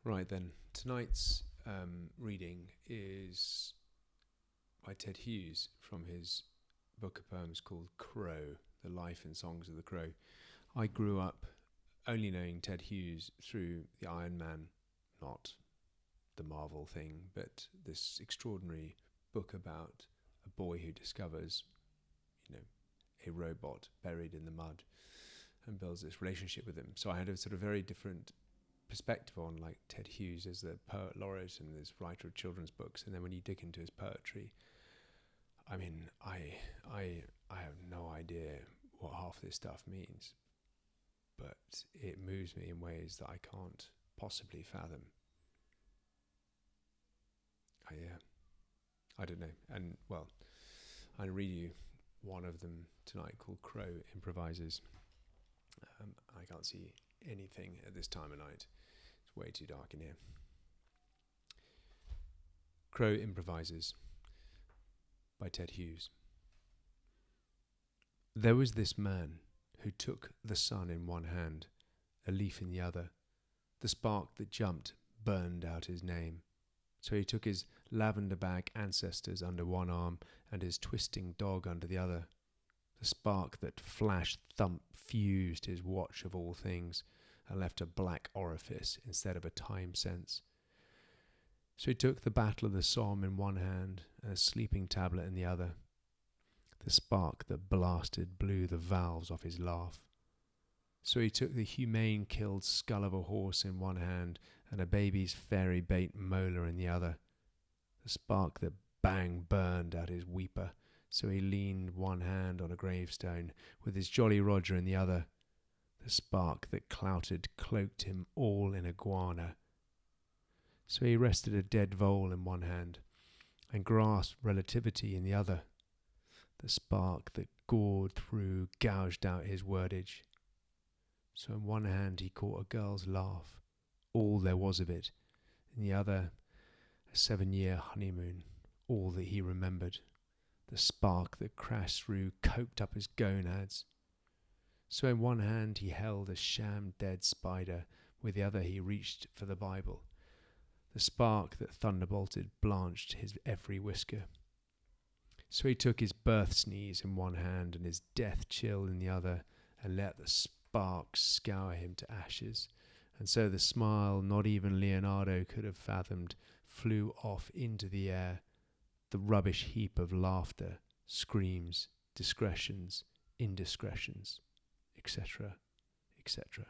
Right then, tonight's reading is by Ted Hughes from his book of poems called Crow, The Life and Songs of the Crow. I grew up only knowing Ted Hughes through the Iron Man, not the Marvel thing, but this extraordinary book about a boy who discovers, a robot buried in the mud and builds this relationship with him. So I had a sort of very different perspective on like Ted Hughes as the poet laureate and this writer of children's books, and then when you dig into his poetry, I mean, I have no idea what half this stuff means, but it moves me in ways that I can't possibly fathom. I don't know. And well, I'll read you one of them tonight called Crow Improvises. I can't see anything at this time of night. It's way too dark in here. Crow Improvises by Ted Hughes. There was this man who took the sun in one hand, a leaf in the other. The spark that jumped burned out his name. So he took his lavender bag ancestors under one arm and his twisting dog under the other. The spark that flashed thump fused his watch of all things and left a black orifice instead of a time sense. So he took the battle of the Somme in one hand and a sleeping tablet in the other. The spark that blasted blew the valves off his laugh. So he took the humane killed skull of a horse in one hand and a baby's fairy bait molar in the other. The spark that bang burned out his weeper. So he leaned one hand on a gravestone with his Jolly Roger in the other. The spark that clouted cloaked him all in iguana. So he rested a dead vole in one hand and grasped relativity in the other. The spark that gored through gouged out his wordage. So in one hand he caught a girl's laugh, all there was of it. In the other, a 7-year honeymoon, all that he remembered. The spark that crashed through coked up his gonads. So in one hand he held a sham dead spider, with the other he reached for the Bible. The spark that thunderbolted blanched his every whisker. So he took his birth sneeze in one hand and his death chill in the other, and let the spark scour him to ashes. And so the smile not even Leonardo could have fathomed flew off into the air, the rubbish heap of laughter, screams, discretions, indiscretions, etc., etc.